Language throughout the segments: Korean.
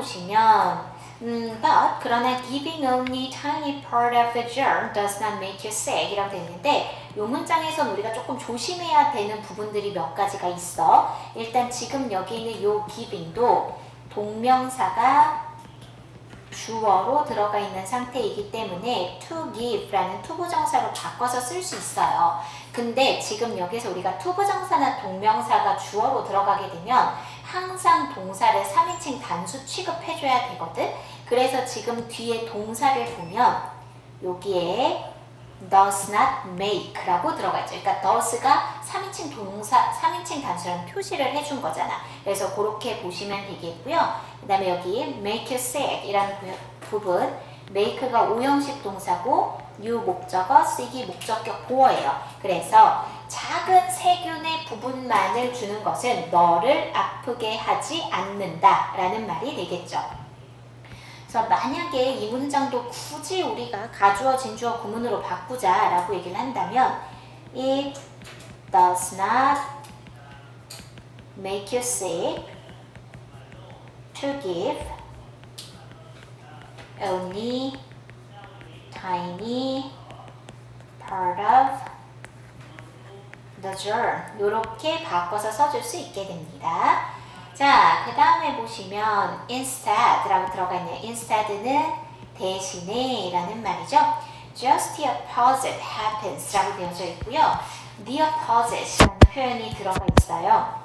보시면 but 그러나 giving only tiny part of the germ does not make you sick 이라고 되어 있는데 이 문장에선 우리가 조금 조심해야 되는 부분들이 몇 가지가 있어. 일단 지금 여기 있는 요 giving도 동명사가 주어로 들어가 있는 상태이기 때문에 to give라는 투부정사로 바꿔서 쓸 수 있어요. 근데 지금 여기서 우리가 투부정사나 동명사가 주어로 들어가게 되면 항상 동사를 3인칭 단수 취급해줘야 되거든. 그래서 지금 뒤에 동사를 보면 여기에 does not make라고 들어가 있죠. 그러니까 does가 3인칭 동사, 3인칭 단수라는 표시를 해준 거잖아. 그래서 그렇게 보시면 되겠고요. 그 다음에 여기 make you sick 이라는 부분 make가 오형식 동사고 you 목적어, sick이 목적격 보어예요. 그래서 작은 세균의 부분만을 주는 것은 너를 아프게 하지 않는다 라는 말이 되겠죠. 그래서 만약에 이 문장도 굳이 우리가 가주어, 진주어, 구문으로 바꾸자 라고 얘기를 한다면 It does not make you sick to give only tiny part of the germ 이렇게 바꿔서 써줄 수 있게 됩니다. 자, 그 다음에 보시면 instead라고 들어가 있네요. instead는 대신에 라는 말이죠. just the opposite happens 라고 되어져 있고요. the opposite라는 표현이 들어가 있어요.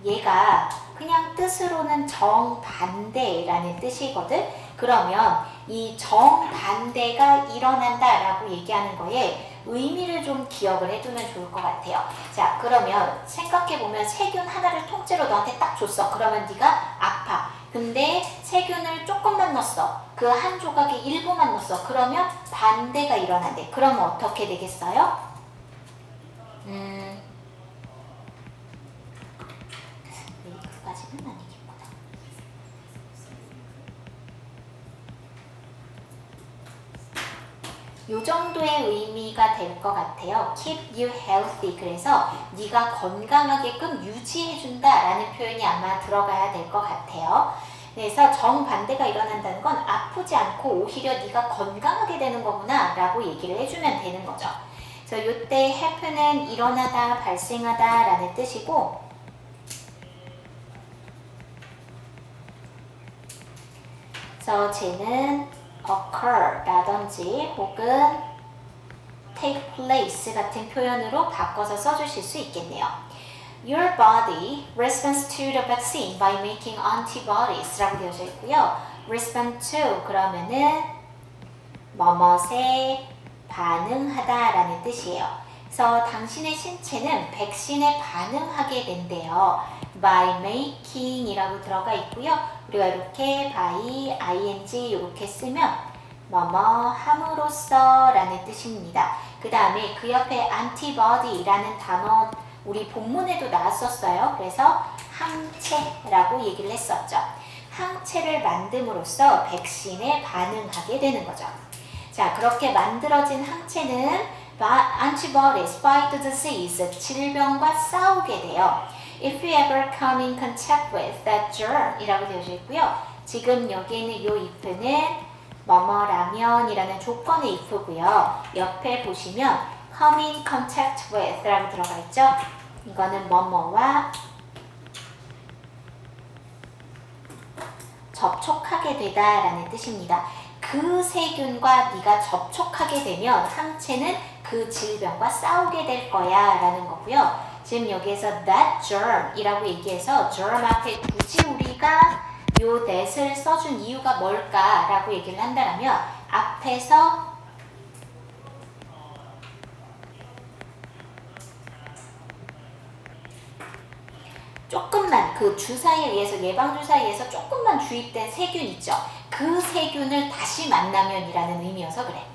얘가 그냥 뜻으로는 정반대라는 뜻이거든. 그러면 이 정반대가 일어난다 라고 얘기하는 거에 의미를 좀 기억을 해두면 좋을 것 같아요. 자, 그러면 생각해보면 세균 하나를 통째로 너한테 딱 줬어. 그러면 네가 아파. 근데 세균을 조금만 넣었어. 그 한 조각에 일부만 넣었어. 그러면 반대가 일어난대. 그러면 어떻게 되겠어요? 여기까지는 아니겠구나. 요 정도의 의미가 될 것 같아요. Keep you healthy. 그래서 네가 건강하게끔 유지해준다 라는 표현이 아마 들어가야 될 것 같아요. 그래서 정반대가 일어난다는 건 아프지 않고 오히려 네가 건강하게 되는 거구나 라고 얘기를 해주면 되는 거죠. 그래서 요때 happen은 일어나다, 발생하다 라는 뜻이고 그래서 쟤는 occur 라든지 혹은 take place 같은 표현으로 바꿔서 써주실 수 있겠네요. Your body responds to the vaccine by making antibodies 라고 되어져 있고요. respond to 그러면은 뭐뭇에 반응하다 라는 뜻이에요. 그래서 당신의 신체는 백신에 반응하게 된대요. by making 이라고 들어가 있고요. 우리가 이렇게 by, ing 이렇게 쓰면 뭐뭐 함으로써 라는 뜻입니다. 그 다음에 그 옆에 antibody라는 단어 우리 본문에도 나왔었어요. 그래서 항체라고 얘기를 했었죠. 항체를 만듦으로써 백신에 반응하게 되는 거죠. 자, 그렇게 만들어진 항체는 antibodies fight the disease, 질병과 싸우게 돼요. If you ever come in contact with that germ 이라고 되어져 있고요. 지금 여기 있는 요 if는 뭐뭐라면 이라는 조건의 if고요. 옆에 보시면 come in contact with 라고 들어가 있죠. 이거는 뭐뭐와 접촉하게 되다 라는 뜻입니다. 그 세균과 네가 접촉하게 되면 항체는 그 질병과 싸우게 될 거야 라는 거고요. 지금 여기에서 that germ 이라고 얘기해서 germ 앞에 굳이 우리가 요 that을 써준 이유가 뭘까 라고 얘기를 한다면 앞에서 조금만 그 주사에 의해서 예방주사에 의해서 조금만 주입된 세균 있죠. 그 세균을 다시 만나면이라는 의미여서 그래.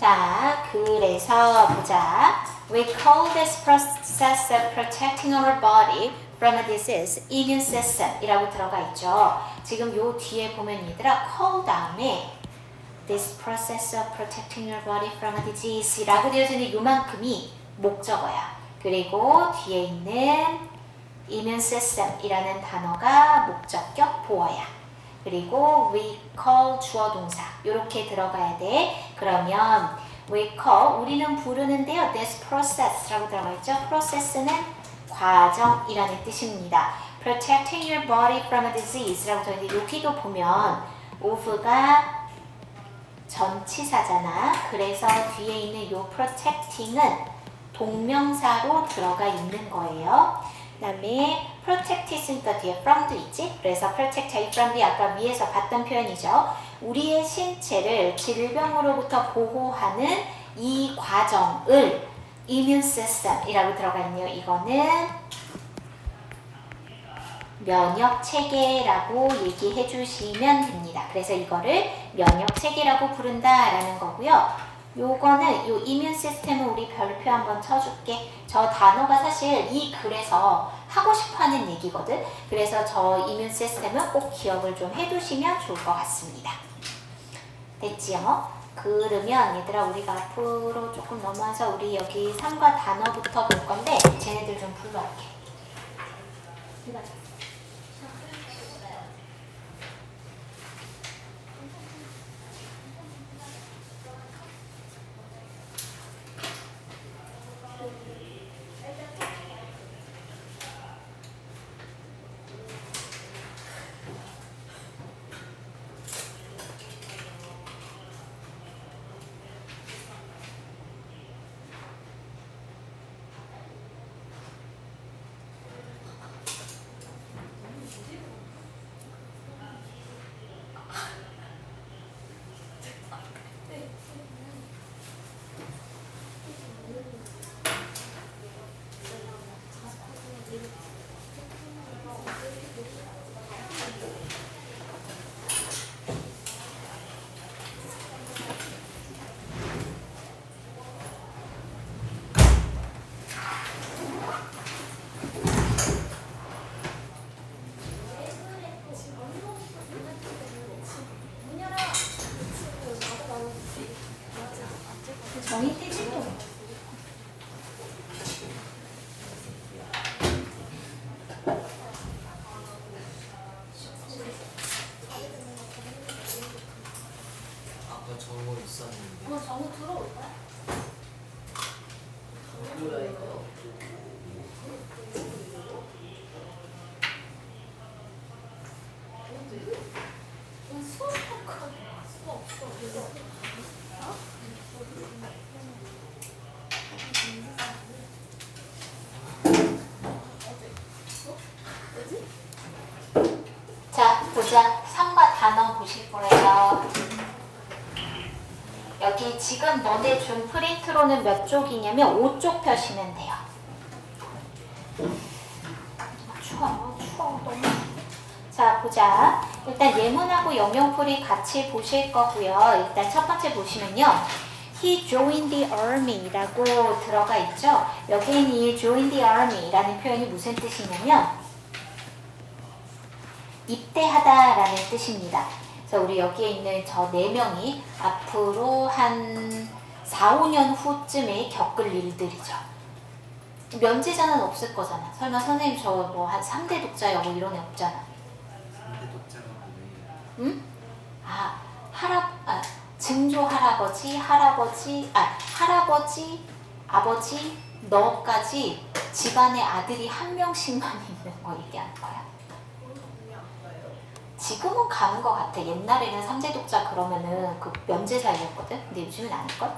자, 그래서 보자. We call this process of protecting our body from a disease immune system 이라고 들어가 있죠. 지금 요 뒤에 보면 얘들아 call 다음에 this process of protecting your body from a disease 라고 되어져 있는 요만큼이 목적어야. 그리고 뒤에 있는 immune system 이라는 단어가 목적격 보어야. 그리고 we call 주어 동사 이렇게 들어가야 돼. 그러면 we call 우리는 부르는데요. this process라고 들어가 있죠. process는 과정이라는 뜻입니다. protecting your body from a disease라고 되어 있는데 여기도 보면 of가 전치사잖아. 그래서 뒤에 있는 요 protecting은 동명사로 들어가 있는 거예요. 그 다음에 protect 있으니까 뒤에 from도 있지? 그래서 protect from이 아까 위에서 봤던 표현이죠. 우리의 신체를 질병으로부터 보호하는 이 과정을 immune system이라고 들어가 있네요. 이거는 면역 체계라고 얘기해 주시면 됩니다. 그래서 이거를 면역 체계라고 부른다라는 거고요. 요거는 요 immune system은 우리 별표 한번 쳐줄게. 저 단어가 사실 이 글에서 하고 싶어하는 얘기거든. 그래서 저 immune system은 꼭 기억을 좀 해두시면 좋을 것 같습니다. 됐지요? 그러면 얘들아 우리가 앞으로 조금 넘어와서 우리 여기 3과 단어부터 볼 건데 쟤네들 좀 불러올게. 정의 떼지도 아까 저거 있었는데. 정우 들어올 거야? 뭐야 이거? 자, 보자. 3과 단어 보실 거예요. 여기 지금 너네 준 프린트로는 몇 쪽이냐면 5쪽 펴시면 돼요. 추워, 너무. 자, 보자. 일단 예문하고 영영풀이 같이 보실 거고요. 일단 첫 번째 보시면요. He joined the army라고 들어가 있죠. 여기는 이 join the army라는 표현이 무슨 뜻이냐면 입대하다라는 뜻입니다. 그래서 우리 여기에 있는 저 4명이 앞으로 한 4, 5년 후쯤에 겪을 일들이죠. 면제자는 없을 거잖아. 설마 선생님 저 뭐 한 3대 독자여 뭐 이런 애 없잖아. 3대 독자가 뭐예요? 응? 증조 할아버지, 아버지, 너까지 집안에 아들이 한 명씩만 있는 거 얘기하는 거야. 지금은 가는 것 같아. 옛날에는 3대 독자 그러면은 그 면제사이었거든. 근데 요즘은 아닐걸?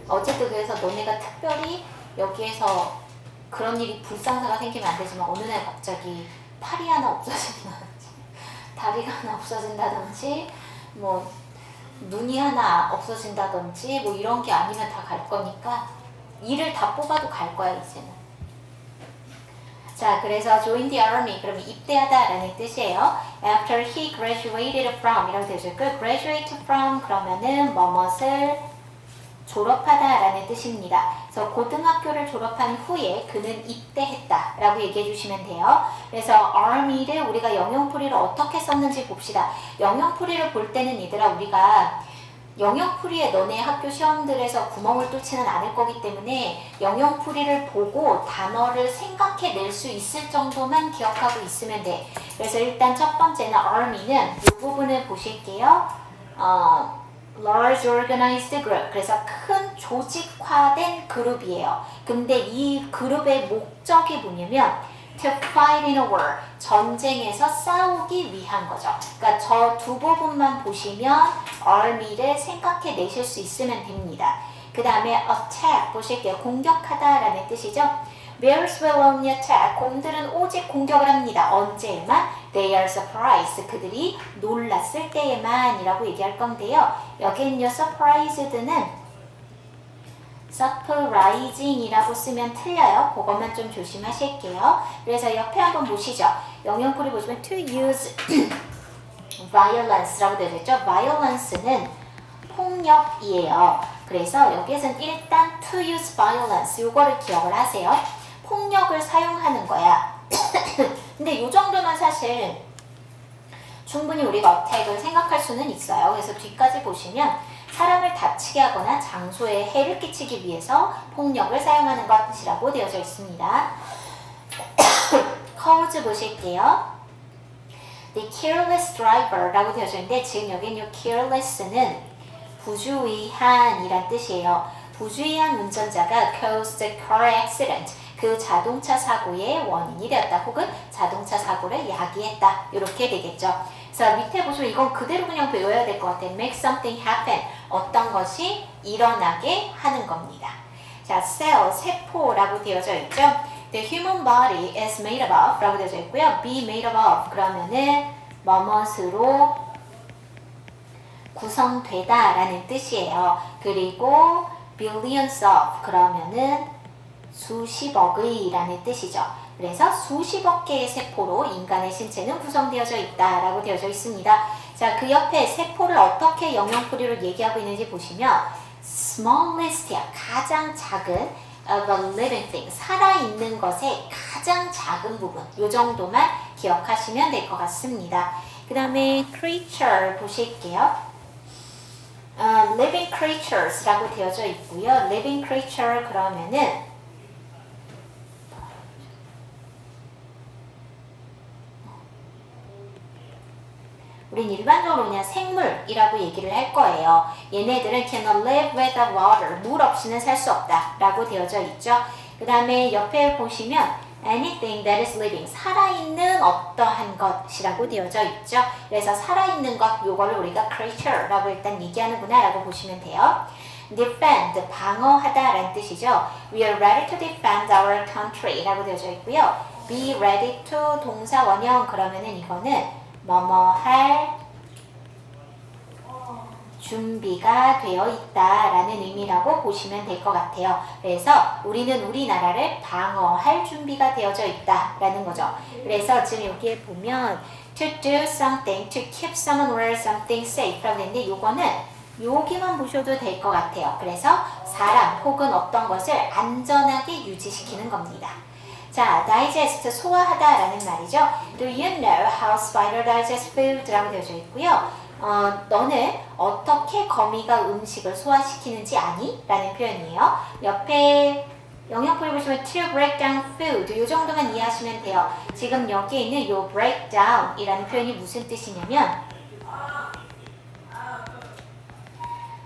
어쨌든 그래서 너네가 특별히 여기에서 그런 일이 불상사가 생기면 안 되지만 어느 날 갑자기 팔이 하나 없어진다든지 다리가 하나 없어진다든지 뭐 눈이 하나 없어진다든지 뭐 이런 게 아니면 다 갈 거니까 일을 다 뽑아도 갈 거야 이제는. 자, 그래서 join the army 그러면 입대하다라는 뜻이에요. After he graduated from 이라고 되죠. 그 graduate from 그러면은 뭐뭇을 졸업하다라는 뜻입니다. 그래서 고등학교를 졸업한 후에 그는 입대했다라고 얘기해 주시면 돼요. 그래서 army를 우리가 영영풀이를 어떻게 썼는지 봅시다. 영영풀이를 볼 때는 얘들아 우리가 영영풀이에 너네 학교 시험들에서 구멍을 뚫지는 않을 거기 때문에 영영풀이를 보고 단어를 생각해 낼 수 있을 정도만 기억하고 있으면 돼. 그래서 일단 첫 번째는 army는 이 부분을 보실게요. large organized group. 그래서 큰 조직화된 그룹이에요. 근데 이 그룹의 목적이 뭐냐면 to fight in a war. 전쟁에서 싸우기 위한 거죠. 그러니까 저 두 부분만 보시면 army를 생각해 내실 수 있으면 됩니다. 그 다음에 attack 보실게요. 공격하다라는 뜻이죠. Bears will only attack. 곰들은 오직 공격을 합니다. 언제에만? They are surprised. 그들이 놀랐을 때에만 이라고 얘기할 건데요. 여기는요, surprised는 surprising 이라고 쓰면 틀려요. 그것만 좀 조심하실게요. 그래서 옆에 한번 보시죠. 영영풀이 보시면 to use violence라고 되어 있죠. violence는 폭력이에요. 그래서 여기에서는 일단 to use violence 요거를 기억을 하세요. 폭력을 사용하는 거야. 근데 이 정도면 사실 충분히 우리가 어택을 생각할 수는 있어요. 그래서 뒤까지 보시면 사람을 다치게 하거나 장소에 해를 끼치기 위해서 폭력을 사용하는 것이라고 되어져 있습니다. cause 보실게요. The careless driver라고 되어져 있는데 지금 여기는 careless는 부주의한 이란 뜻이에요. 부주의한 운전자가 caused the car accident. 그 자동차 사고의 원인이 되었다. 혹은 자동차 사고를 야기했다. 이렇게 되겠죠. 그래서 밑에 보시면 이건 그대로 그냥 외워야 될 것 같아요. make something happen. 어떤 것이 일어나게 하는 겁니다. 자, cell, 세포라고 되어져 있죠. The human body is made up of 라고 되어져 있고요. be made up of 그러면은 뭐뭇으로 구성되다 라는 뜻이에요. 그리고 billions of 그러면은 수십억의 라는 뜻이죠. 그래서 수십억 개의 세포로 인간의 신체는 구성되어져 있다 라고 되어져 있습니다. 자, 그 옆에 세포를 어떻게 영영풀이로 얘기하고 있는지 보시면 smallest야 가장 작은 of a living thing 살아있는 것의 가장 작은 부분 이 정도만 기억하시면 될 것 같습니다. 그 다음에 creature 보실게요. living creatures라고 되어져 있고요. living creature 그러면은 우린 일반적으로 그냥 생물이라고 얘기를 할 거예요. 얘네들은 cannot live without water. 물 없이는 살 수 없다 라고 되어져 있죠. 그 다음에 옆에 보시면 anything that is living. 살아있는 어떠한 것이라고 되어져 있죠. 그래서 살아있는 것 요거를 우리가 creature라고 일단 얘기하는구나 라고 보시면 돼요. defend, 방어하다 라는 뜻이죠. We are ready to defend our country 라고 되어져 있고요. be ready to 동사 원형 그러면은 이거는 뭐뭐 할 준비가 되어 있다라는 의미라고 보시면 될 것 같아요. 그래서 우리는 우리나라를 방어할 준비가 되어져 있다라는 거죠. 그래서 지금 여기에 보면 to do something, to keep someone or something safe 라고 했는데 요거는 여기만 보셔도 될 것 같아요. 그래서 사람 혹은 어떤 것을 안전하게 유지시키는 겁니다. 자, digest, 소화하다라는 말이죠. Do you know how spider digest food? 라고 되어져 있고요. 너는 어떻게 거미가 음식을 소화시키는지 아니? 라는 표현이에요. 옆에 영역풀이 보시면 to break down food 이 정도만 이해하시면 돼요. 지금 여기에 있는 요 break down 이라는 표현이 무슨 뜻이냐면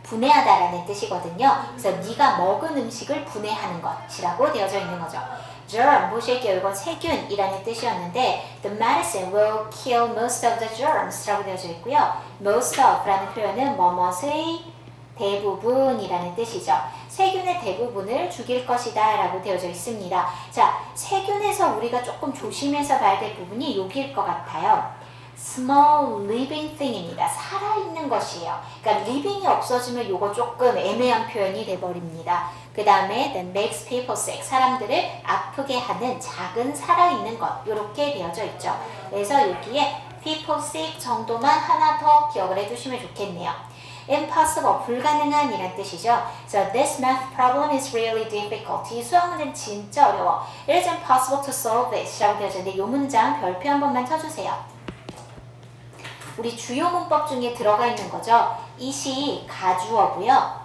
분해하다라는 뜻이거든요. 그래서 네가 먹은 음식을 분해하는 것이라고 되어져 있는 거죠. germ 보실게요. 이건 세균이라는 뜻이었는데 the medicine will kill most of the germs 라고 되어져 있고요. most of 라는 표현은 뭐뭇의 대부분이라는 뜻이죠. 세균의 대부분을 죽일 것이다 라고 되어져 있습니다. 자, 세균에서 우리가 조금 조심해서 봐야 될 부분이 여기일 것 같아요. small living thing입니다. 살아있는 것이에요. 그러니까 living이 없어지면 이거 조금 애매한 표현이 돼버립니다. 그 다음에 that makes people sick. 사람들을 아프게 하는 작은 살아있는 것. 이렇게 되어져 있죠. 그래서 여기에 people sick 정도만 하나 더 기억을 해두시면 좋겠네요. impossible, 불가능한이란 뜻이죠. So this math problem is really difficult. 이 수학 문제는 진짜 어려워. It is impossible to solve it. 라고 되어져 있는데 이 문장 별표 한 번만 쳐주세요. 우리 주요 문법 중에 들어가 있는 거죠. it이 가주어고요.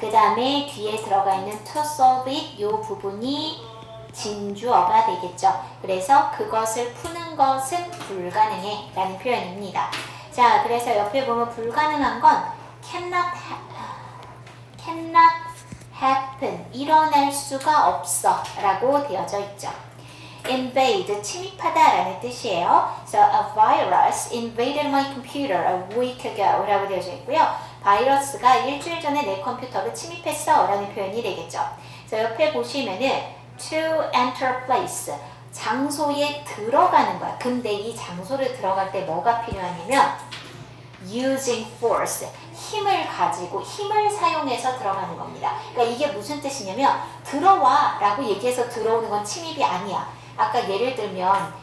그 다음에 뒤에 들어가 있는 to solve it 이 부분이 진주어가 되겠죠. 그래서 그것을 푸는 것은 불가능해 라는 표현입니다. 자, 그래서 옆에 보면 불가능한 건 cannot happen, 일어날 수가 없어 라고 되어져 있죠. invade, 침입하다 라는 뜻이에요. So a virus invaded my computer a week ago 라고 되어져 있고요. 바이러스가 일주일 전에 내 컴퓨터를 침입했어 라는 표현이 되겠죠. 자, 옆에 보시면은 to enter place, 장소에 들어가는 거야. 근데 이 장소를 들어갈 때 뭐가 필요하냐면 using force, 힘을 가지고 힘을 사용해서 들어가는 겁니다. 그러니까 이게 무슨 뜻이냐면 들어와 라고 얘기해서 들어오는 건 침입이 아니야. 아까 예를 들면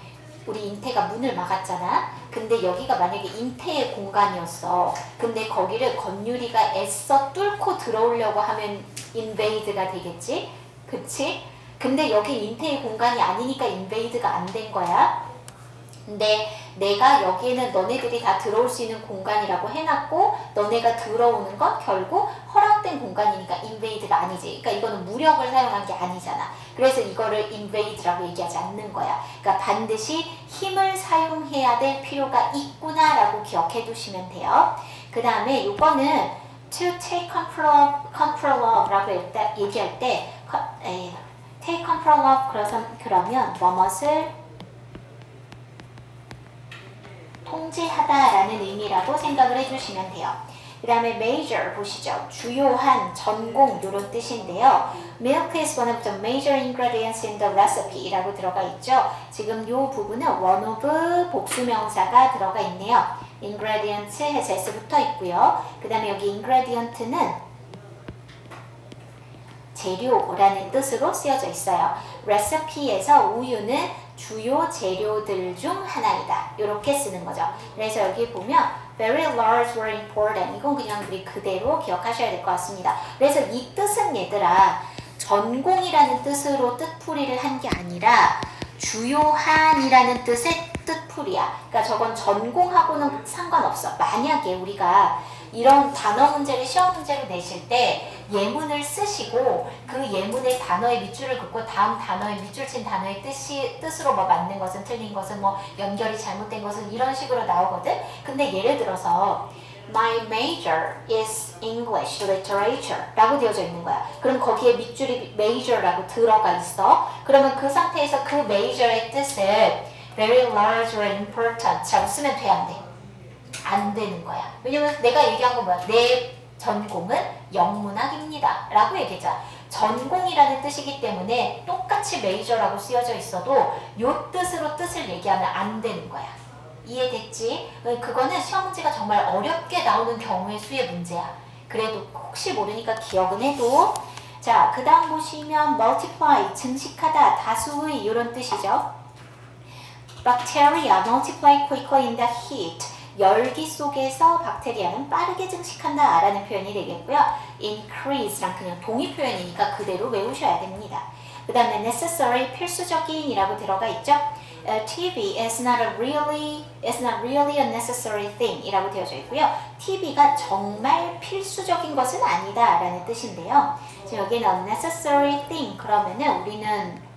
우리 인태가 문을 막았잖아. 근데 여기가 만약에 인태의 공간이었어. 근데 거기를 건유리가 애써 뚫고 들어오려고 하면 invade가 되겠지? 그치? 근데 여기 인태의 공간이 아니니까 invade가 안 된 거야. 근데 내가 여기에는 너네들이 다 들어올 수 있는 공간이라고 해놨고 너네가 들어오는 건 결국 허락된 공간이니까 invade가 아니지. 그러니까 이거는 무력을 사용한 게 아니잖아. 그래서 이거를 invade라고 얘기하지 않는 거야. 그러니까 반드시 힘을 사용해야 될 필요가 있구나 라고 기억해 두시면 돼요. 그 다음에 이거는 to take control of 라고 얘기할 때 take control of 그러면 무엇을 통제하다라는 의미라고 생각을 해주시면 돼요. 그 다음에 major 보시죠. 주요한, 전공 이런 뜻인데요. Milk is one of the major ingredients in the recipe 라고 들어가 있죠. 지금 이 부분은 one of 복수명사가 들어가 있네요. ingredient 해서 s 붙어 있고요. 그 다음에 여기 ingredient는 재료라는 뜻으로 쓰여져 있어요. 레시피에서 우유는 주요 재료들 중 하나이다. 이렇게 쓰는 거죠. 그래서 여기 보면 very large were important. 이건 그냥 우리 그대로 기억하셔야 될 것 같습니다. 그래서 이 뜻은 얘들아 전공이라는 뜻으로 뜻풀이를 한 게 아니라 주요한이라는 뜻의 뜻풀이야. 그러니까 저건 전공하고는 상관없어. 만약에 우리가 이런 단어 문제를 시험 문제로 내실 때 예문을 쓰시고 그 예문의 단어의 밑줄을 긋고 다음 단어의 밑줄 친 단어의 뜻으로 뭐 맞는 것은 틀린 것은 뭐 연결이 잘못된 것은 이런 식으로 나오거든. 근데 예를 들어서 My major is English literature 라고 되어져 있는 거야. 그럼 거기에 밑줄이 major라고 들어가 있어. 그러면 그 상태에서 그 major의 뜻을 very large or important 라고 쓰면 돼, 안 돼? 안 되는 거야. 왜냐면 내가 얘기한 건 뭐야? 내 전공은 영문학입니다 라고 얘기했잖아. 전공이라는 뜻이기 때문에 똑같이 메이저라고 쓰여져 있어도 요 뜻으로 뜻을 얘기하면 안 되는 거야. 이해됐지? 그거는 시험 문제가 정말 어렵게 나오는 경우의 수의 문제야. 그래도 혹시 모르니까 기억은 해도. 자, 그 다음 보시면 multiply, 증식하다, 다수의 이런 뜻이죠. Bacteria multiply quickly in the heat. 열기 속에서 박테리아는 빠르게 증식한다 라는 표현이 되겠고요. increase랑 그냥 동의 표현이니까 그대로 외우셔야 됩니다. 그 다음에 necessary, 필수적인 이라고 들어가 있죠. TV is not really a necessary thing 이라고 되어져 있고요. TV가 정말 필수적인 것은 아니다 라는 뜻인데요. 여기는 unnecessary thing 그러면은 우리는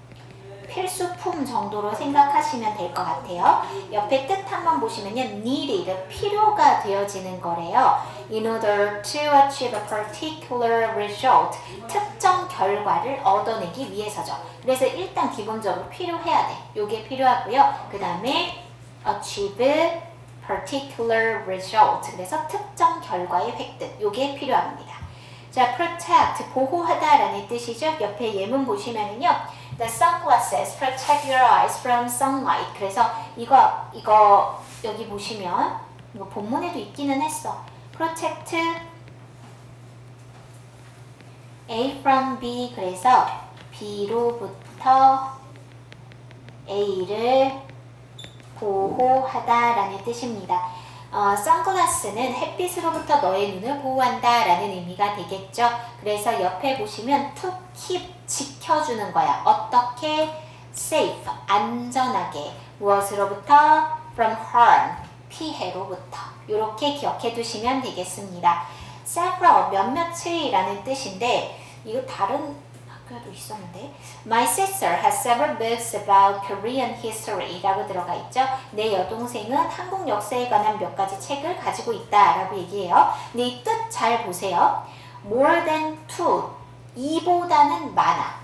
필수품 정도로 생각하시면 될 것 같아요. 옆에 뜻 한번 보시면요. needed, 필요가 되어지는 거래요. In order to achieve a particular result, 특정 결과를 얻어내기 위해서죠. 그래서 일단 기본적으로 필요해야 돼. 요게 필요하고요. 그 다음에 achieve particular result, 그래서 특정 결과의 획득, 요게 필요합니다. 자, protect, 보호하다라는 뜻이죠. 옆에 예문 보시면은요. The sunglasses protect your eyes from sunlight. 그래서 이거 여기 보시면 이거 본문에도 있기는 했어. Protect A from B. 그래서 B로부터 A를 보호하다라는 뜻입니다. 선글라스는 햇빛으로부터 너의 눈을 보호한다 라는 의미가 되겠죠. 그래서 옆에 보시면 to keep, 지켜주는 거야. 어떻게? safe, 안전하게. 무엇으로부터? from harm, 피해로부터. 이렇게 기억해 두시면 되겠습니다. several, 몇몇의 라는 뜻인데 이거 다른 학교에도 있었는데 My sister has several books about Korean history 라고 들어가 있죠. 내 여동생은 한국 역사에 관한 몇 가지 책을 가지고 있다 라고 얘기해요. 근데 이 뜻 잘 보세요. More than two, 이보다는 많아.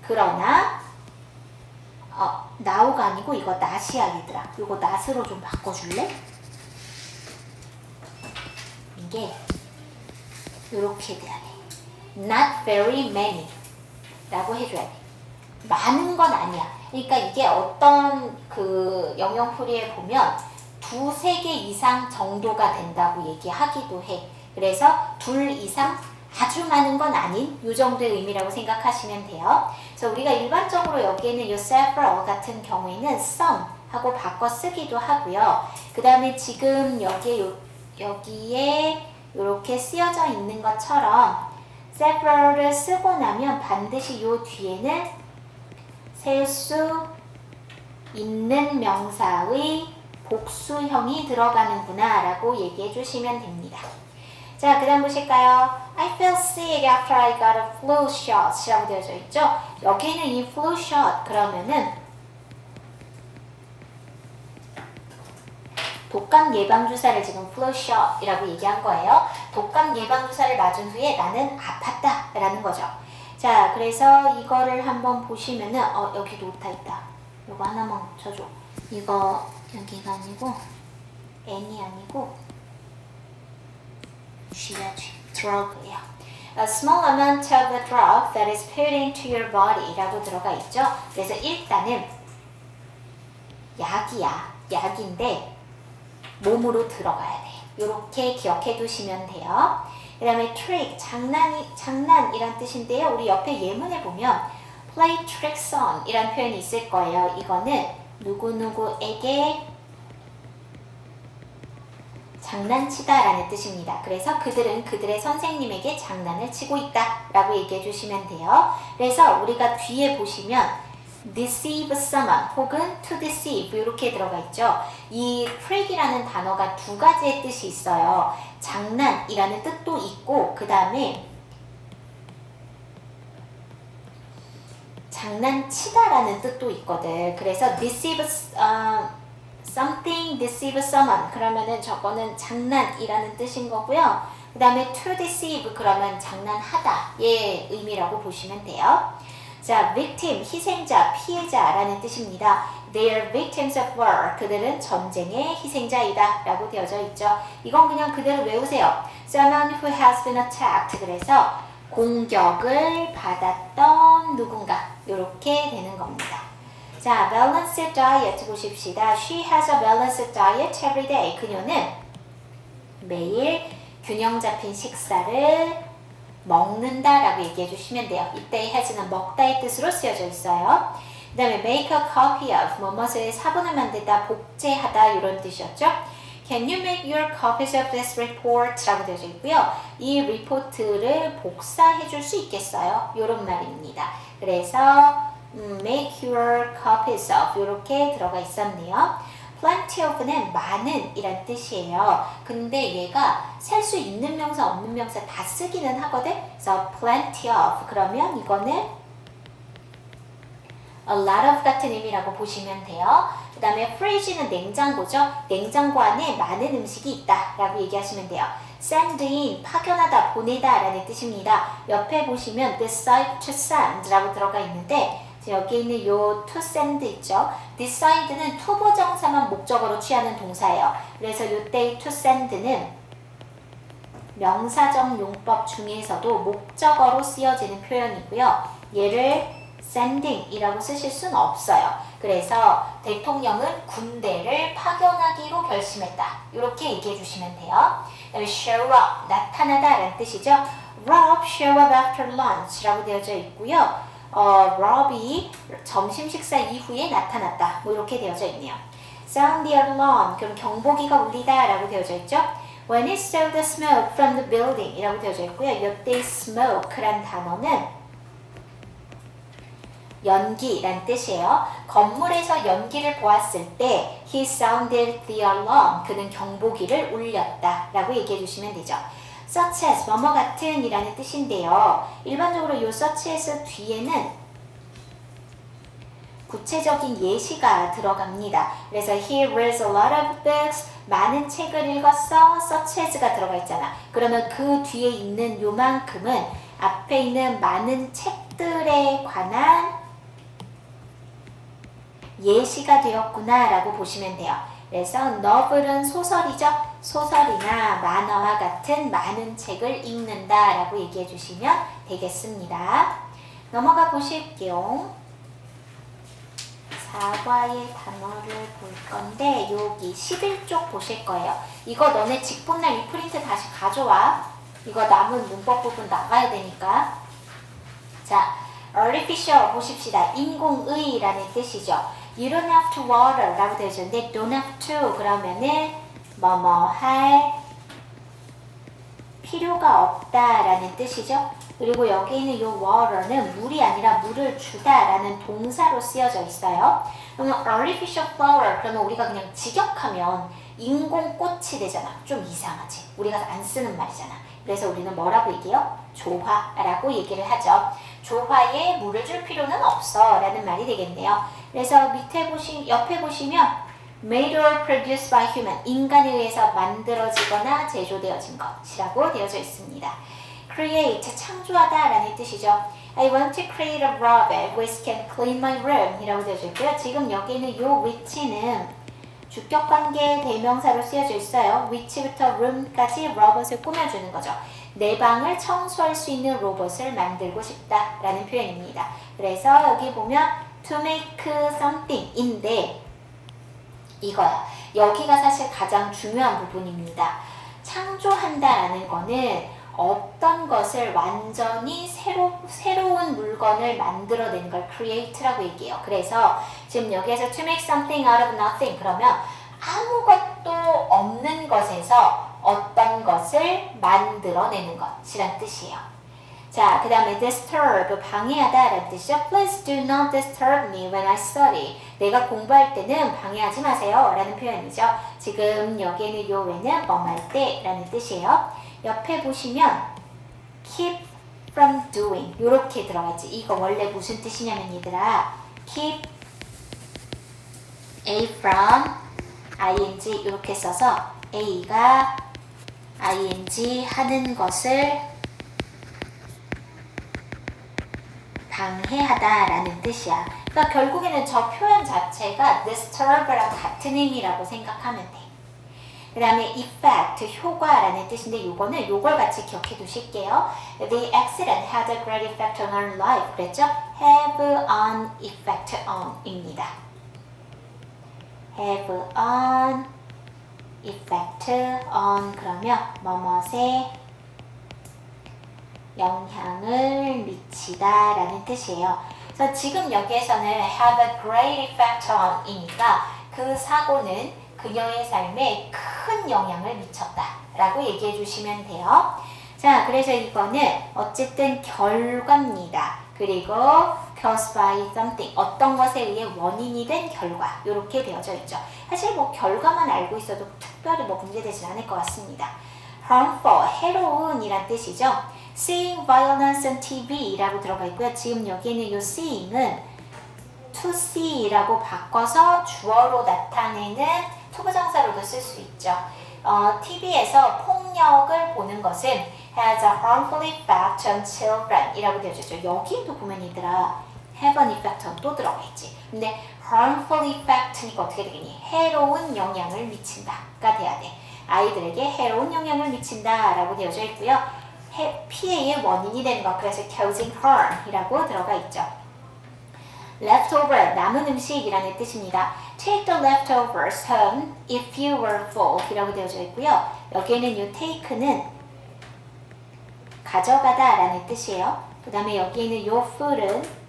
그러나 now가 아니고 이거 not이야 얘들아. 이거 not으로 좀 바꿔줄래? 이게 이렇게 돼야 돼. Not very many 라고 해줘야 돼. 많은 건 아니야. 그러니까 이게 어떤 그 영영풀이에 보면 두세 개 이상 정도가 된다고 얘기하기도 해. 그래서 둘 이상 아주 많은 건 아닌 이 정도의 의미라고 생각하시면 돼요. 그래서 우리가 일반적으로 여기에는 이 several 같은 경우에는 some 하고 바꿔 쓰기도 하고요. 그 다음에 지금 여기에 이렇게 쓰여져 있는 것처럼 several을 쓰고 나면 반드시 요 뒤에는 셀 수 있는 명사의 복수형이 들어가는구나 라고 얘기해 주시면 됩니다. 자, 그 다음 보실까요? I feel sick after I got a flu shot 라고 되어져 있죠. 여기는 이 flu shot 그러면은 독감 예방주사를 지금 flu shot이라고 얘기한 거예요. 독감 예방주사를 맞은 후에 나는 아팠다 라는 거죠. 자, 그래서 이거를 한번 보시면은 여기도 오타 있다. 이거 하나만 쳐줘. 이거 여기가 아니고 N이 아니고 G야 G. drug예요. A small amount of the drug that is put into your body 라고 들어가 있죠. 그래서 일단은 약이야. 약인데 몸으로 들어가야 돼. 이렇게 기억해 두시면 돼요. 그 다음에 trick, 장난이란 뜻인데요. 우리 옆에 예문에 보면 play tricks on 이란 표현이 있을 거예요. 이거는 누구누구에게 장난치다 라는 뜻입니다. 그래서 그들은 그들의 선생님에게 장난을 치고 있다 라고 얘기해 주시면 돼요. 그래서 우리가 뒤에 보시면 deceive someone 혹은 to deceive 이렇게 들어가 있죠. 이 trick이라는 단어가 두 가지의 뜻이 있어요. 장난이라는 뜻도 있고 그 다음에 장난치다라는 뜻도 있거든. 그래서 deceive something, deceive someone 그러면은 저거는 장난이라는 뜻인 거고요. 그 다음에 to deceive 그러면 장난하다의 의미라고 보시면 돼요. 자, victim, 희생자, 피해자라는 뜻입니다. They are victims of war. 그들은 전쟁의 희생자이다 라고 되어져 있죠. 이건 그냥 그대로 외우세요. Someone who has been attacked. 그래서 공격을 받았던 누군가 이렇게 되는 겁니다. 자, balanced diet 보십시다. She has a balanced diet every day. 그녀는 매일 균형 잡힌 식사를 먹는다 라고 얘기해 주시면 돼요. 이때 has는 먹다의 뜻으로 쓰여져 있어요. 그 다음에 make a copy of, 뭐뭇을 사본을 만들다, 복제하다 이런 뜻이었죠. Can you make your copies of this report? 라고 되어져 있고요. 이 리포트를 복사해 줄 수 있겠어요? 이런 말입니다. 그래서 make your copies of 이렇게 들어가 있었네요. plenty of는 많은 이란 뜻이에요. 근데 얘가 셀 수 있는 명사 없는 명사 다 쓰기는 하거든. 그래서 plenty of 그러면 이거는 a lot of 같은 의미라고 보시면 돼요. 그 다음에 fridge는 냉장고죠. 냉장고 안에 많은 음식이 있다 라고 얘기하시면 돼요. send in, 파견하다, 보내다 라는 뜻입니다. 옆에 보시면 decide to send 라고 들어가 있는데 여기 있는 요 to send 있죠. decide는 투부정사만 목적어로 취하는 동사예요. 그래서 요때의 to send는 명사적 용법 중에서도 목적어로 쓰여지는 표현이고요. 얘를 sending 이라고 쓰실 수는 없어요. 그래서 대통령은 군대를 파견하기로 결심했다. 이렇게 얘기해 주시면 돼요. 그다음에 show up, 나타나다 라는 뜻이죠. Rob show up after lunch 라고 되어져 있고요. rob이 점심 식사 이후에 나타났다. 뭐 이렇게 되어져 있네요. sound the alarm. 그럼 경보기가 울리다 라고 되어져 있죠. When it saw the smoke from the building 이라고 되어져 있고요. 이때 smoke란 단어는 연기란 뜻이에요. 건물에서 연기를 보았을 때 he sounded the alarm. 그는 경보기를 울렸다 라고 얘기해 주시면 되죠. such as 뭐뭐 같은 이라는 뜻인데요. 일반적으로 이 such as 뒤에는 구체적인 예시가 들어갑니다. 그래서 he reads a lot of books. 많은 책을 읽었어. such as가 들어가 있잖아. 그러면 그 뒤에 있는 요만큼은 앞에 있는 많은 책들에 관한 예시가 되었구나 라고 보시면 돼요. 그래서 novel은 소설이죠. 소설이나 만화와 같은 많은 책을 읽는다 라고 얘기해 주시면 되겠습니다. 넘어가 보실게요. 사과의 단어를 볼 건데 여기 11쪽 보실 거예요. 이거 너네 직본날 리프린트 다시 가져와. 이거 남은 문법 부분 나가야 되니까. 자, artificial 보십시다. 인공의라는 뜻이죠. You don't have to water 라고 되어 있는데 don't have to 그러면은 뭐뭐 할 필요가 없다 라는 뜻이죠. 그리고 여기 있는 이 water는 물이 아니라 물을 주다 라는 동사로 쓰여져 있어요. 그러면 artificial flower 그러면 우리가 그냥 직역하면 인공꽃이 되잖아. 좀 이상하지. 우리가 안 쓰는 말이잖아. 그래서 우리는 뭐라고 얘기해요? 조화라고 얘기를 하죠. 조화에 물을 줄 필요는 없어 라는 말이 되겠네요. 그래서 옆에 보시면 made or produced by human 인간에 의해서 만들어지거나 제조되어진 것이라고 되어져 있습니다. create 창조하다 라는 뜻이죠. I want to create a robot which can clean my room 이라고 되어져 있고요. 지금 여기는 요 which는 주격관계 대명사로 쓰여져 있어요. which부터 room까지 로봇을 꾸며주는 거죠. 내 방을 청소할 수 있는 로봇을 만들고 싶다 라는 표현입니다. 그래서 여기 보면 to make something 인데 이거야. 여기가 사실 가장 중요한 부분입니다. 창조한다 라는 거는 어떤 것을 완전히 새로운 물건을 만들어내는 걸 create라고 얘기해요. 그래서 지금 여기에서 to make something out of nothing 그러면 아무것도 없는 것에서 어떤 것을 만들어내는 것이란 뜻이에요. 자, 그 다음에 disturb, 방해하다 라는 뜻이죠. Please do not disturb me when I study. 내가 공부할 때는 방해하지 마세요 라는 표현이죠. 지금 여기에는 요 외는 뭐할 때 라는 뜻이에요. 옆에 보시면 keep from doing 요렇게 들어가지. 이거 원래 무슨 뜻이냐면 얘들아 keep A from ing 이렇게 써서 A가 ing 하는 것을 방해하다 라는 뜻이야. 그러니까 결국에는 저 표현 자체가 disturb랑 같은 의미라고 생각하면 돼. 그 다음에 effect, 효과라는 뜻인데 요걸 같이 기억해 두실게요. The accident had a great effect on our life. 그랬죠? have an effect on 입니다. have an effect on 그러면 뭐뭇에 영향을 미치다 라는 뜻이에요. 그래서 지금 여기에서는 have a great effect on 이니까 그 사고는 그녀의 삶에 큰 영향을 미쳤다 라고 얘기해 주시면 돼요. 자, 그래서 이거는 어쨌든 결과입니다. 그리고 caused by something 어떤 것에 의해 원인이 된 결과 이렇게 되어져 있죠. 사실 뭐 결과만 알고 있어도 특별히 뭐 문제되진 않을 것 같습니다. harmful, 해로운 이란 뜻이죠. seeing violence on TV 라고 들어가 있고요. 지금 여기는 이 seeing은 to see 라고 바꿔서 주어로 나타내는 투부정사로도 쓸 수 있죠. TV에서 폭력을 보는 것은 has a harmful effect on children 이라고 되어졌죠. 여기도 보면 얘들아 have an effect on 또 들어가 있지. 근데 harmful effect니까 어떻게 되겠니? 해로운 영향을 미친다가 돼야 돼. 아이들에게 해로운 영향을 미친다 라고 되어져 있고요. 피해의 원인이 되는 것, 그래서 causing harm 이라고 들어가 있죠. leftover, 남은 음식이라는 뜻입니다. take the leftovers home if you were full 이라고 되어져 있고요. 여기에는 이 take는 가져가다 라는 뜻이에요. 그 다음에 여기에는 이 full은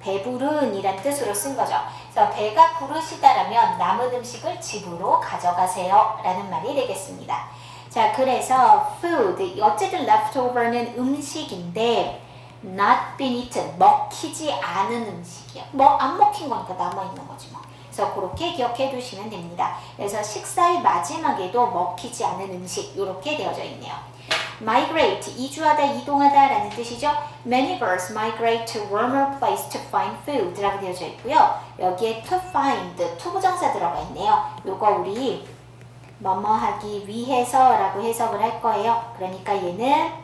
배부른 이란 뜻으로 쓴 거죠. 그래서 배가 부르시다라면 남은 음식을 집으로 가져가세요 라는 말이 되겠습니다. 자, 그래서 food, 어쨌든 leftover는 음식인데 not been eaten, 먹히지 않은 음식이요. 뭐 안 먹힌 거니까 남아있는 거지 뭐. 그래서 그렇게 기억해 두시면 됩니다. 그래서 식사의 마지막에도 먹히지 않은 음식 이렇게 되어져 있네요. migrate, 이주하다, 이동하다 라는 뜻이죠. Many birds migrate to warmer place to find food 라고 되어져 있고요. 여기에 to find, 투부정사 들어가 있네요. 요거 우리 뭐뭐 하기 위해서 라고 해석을 할 거예요. 그러니까 얘는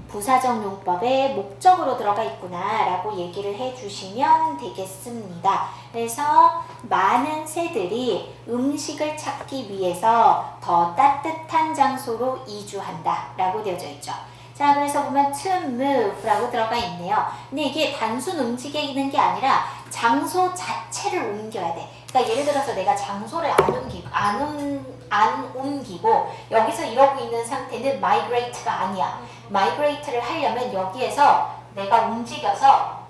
부사적 용법에 목적으로 들어가 있구나 라고 얘기를 해주시면 되겠습니다. 그래서 많은 새들이 음식을 찾기 위해서 더 따뜻한 장소로 이주한다 라고 되어져 있죠. 자, 그래서 보면 to move 라고 들어가 있네요. 근데 이게 단순 움직이는 게 아니라 장소 자체를 옮겨야 돼. 그러니까 예를 들어서 내가 장소를 안 옮기고 여기서 이러고 있는 상태는 migrate가 아니야. migrate를 하려면 여기에서 내가 움직여서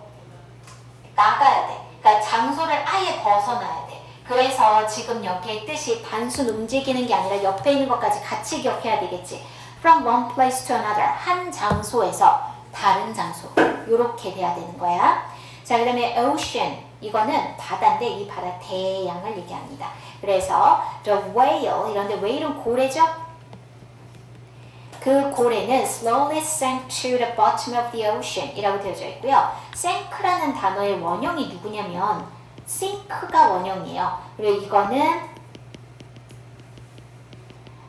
나가야 돼. 그러니까 장소를 아예 벗어나야 돼. 그래서 지금 여기의 뜻이 단순 움직이는 게 아니라 옆에 있는 것까지 같이 기억해야 되겠지. From one place to another. 한 장소에서 다른 장소. 요렇게 돼야 되는 거야. 자, 그 다음에 ocean. 이거는 바다인데 이 바다 대양을 얘기합니다. 그래서 the whale, 이런데 whale은 고래죠? 그 고래는 slowly sank to the bottom of the ocean 이라고 되어져 있고요. sink라는 단어의 원형이 누구냐면 sink가 원형이에요. 그리고 이거는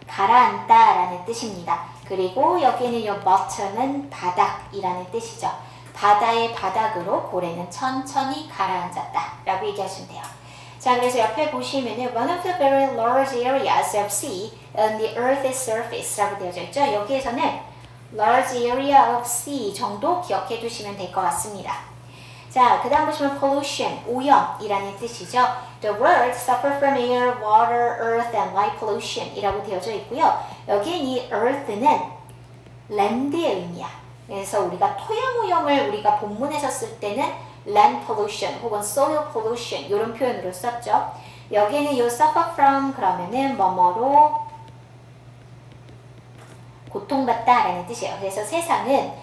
가라앉다 라는 뜻입니다. 그리고 여기는 이 bottom은 바닥이라는 뜻이죠. 바다의 바닥으로 고래는 천천히 가라앉았다 라고 얘기하시면 돼요. 자, 그래서 옆에 보시면은 one of the very large areas of sea on the earth's surface 라고 되어져 있죠. 여기에서는 large area of sea 정도 기억해 두시면 될 것 같습니다. 자, 그 다음 보시면 pollution, 오염이라는 뜻이죠. The world suffer from air, water, earth, and light pollution 이라고 되어져 있고요. 여기에 이 earth는 land의 의미야. 그래서 우리가 토양 오염을 우리가 본문에서 쓸 때는 land pollution 혹은 soil pollution 이런 표현으로 썼죠. 여기에는 이 suffer from 그러면은 뭐뭐로 고통받다 라는 뜻이에요. 그래서 세상은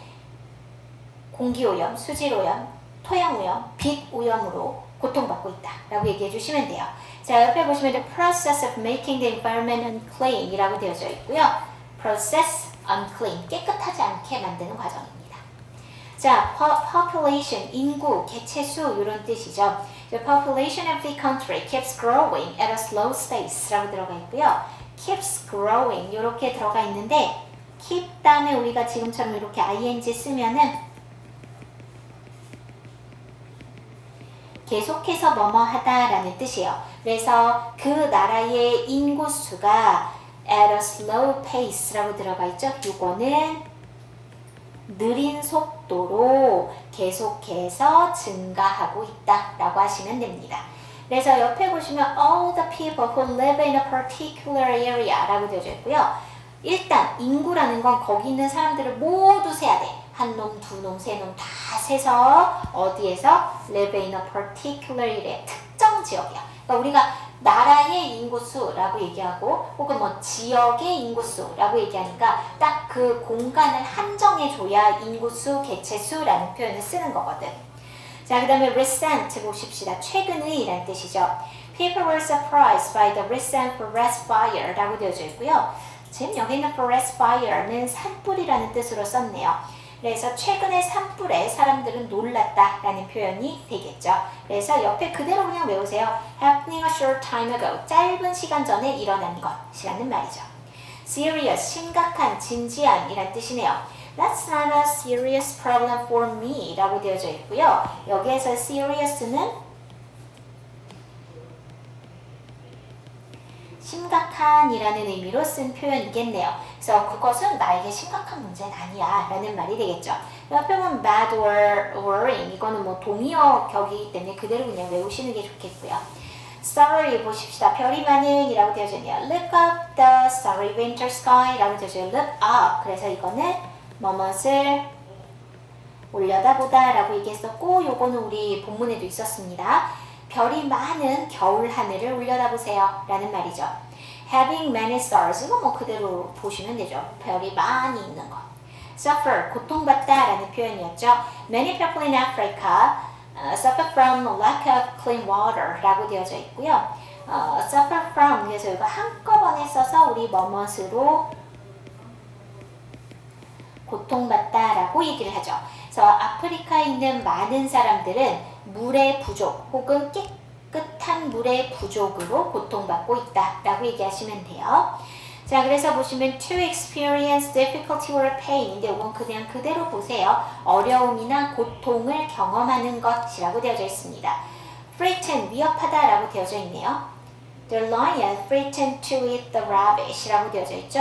공기 오염, 수질 오염, 토양 오염, 빛 오염으로 고통받고 있다 라고 얘기해 주시면 돼요. 자, 옆에 보시면 the process of making the environment unclean 이라고 되어져 있고요. process unclean, 깨끗하지 않게 만드는 과정입니다. 자, population, 인구, 개체수 이런 뜻이죠. The population of the country keeps growing at a slow pace 라고 들어가 있고요. keeps growing 이렇게 들어가 있는데 keep 다음에 우리가 지금처럼 이렇게 ing 쓰면은 계속해서 뭐뭐 하다라는 뜻이에요. 그래서 그 나라의 인구수가 at a slow pace라고 들어가 있죠. 이거는 느린 속도로 계속해서 증가하고 있다라고 하시면 됩니다. 그래서 옆에 보시면 all the people who live in a particular area라고 되어져 있고요. 일단 인구라는 건 거기 있는 사람들을 모두 세야 돼. 한 놈, 두 놈, 세 놈 다 세서 어디에서 live in a particular area, 특정 지역이야. 그러니까 우리가 나라의 인구수라고 얘기하고 혹은 뭐 지역의 인구수라고 얘기하니까 딱 그 공간을 한정해줘야 인구수, 개체수라는 표현을 쓰는 거거든. 자, 그 다음에 recent 보십시다. 최근의 라는 뜻이죠. People were surprised by the recent forest fire 라고 되어져 있고요. 지금 여기는 forest fire는 산불이라는 뜻으로 썼네요. 그래서 최근에 산불에 사람들은 놀랐다라는 표현이 되겠죠. 그래서 옆에 그대로 그냥 외우세요. Happening a short time ago. 짧은 시간 전에 일어난 것이라는 말이죠. Serious, 심각한, 진지한 이란 뜻이네요. That's not a serious problem for me 라고 되어져 있고요. 여기에서 serious는 심각한 이라는 의미로 쓴 표현이겠네요. 그래서 그것은 나에게 심각한 문제는 아니야 라는 말이 되겠죠. 옆에 보면 bad or worrying 이거는 뭐 동의어 격이기 때문에 그대로 그냥 외우시는 게 좋겠고요. Starry 보십시다. 별이 많은 이라고 되어져 있네요. Look up the starry winter sky 라고 되어져 있어요. Look up. 그래서 이거는 뭐뭇을 올려다보다 라고 얘기했었고 요거는 우리 본문에도 있었습니다. 별이 많은 겨울 하늘을 올려다보세요 라는 말이죠. Having many stars 이거 뭐 그대로 보시면 되죠. 별이 많이 있는 거. Suffer 고통받다 라는 표현이었죠. Many people in Africa suffer from lack of clean water 라고 되어져 있고요. suffer from 그래서 이거 한꺼번에 써서 우리 뭐뭇으로 고통받다 라고 얘기를 하죠. 그래서 아프리카에 있는 많은 사람들은 물의 부족 혹은 깨끗한 물의 부족으로 고통받고 있다 라고 얘기하시면 돼요. 자, 그래서 보시면 to experience difficulty or pain 근데 이건 그냥 그대로 보세요. 어려움이나 고통을 경험하는 것이라고 되어져 있습니다. threaten 위협하다 라고 되어져 있네요. The lion threatened to eat the rabbit 라고 되어져 있죠.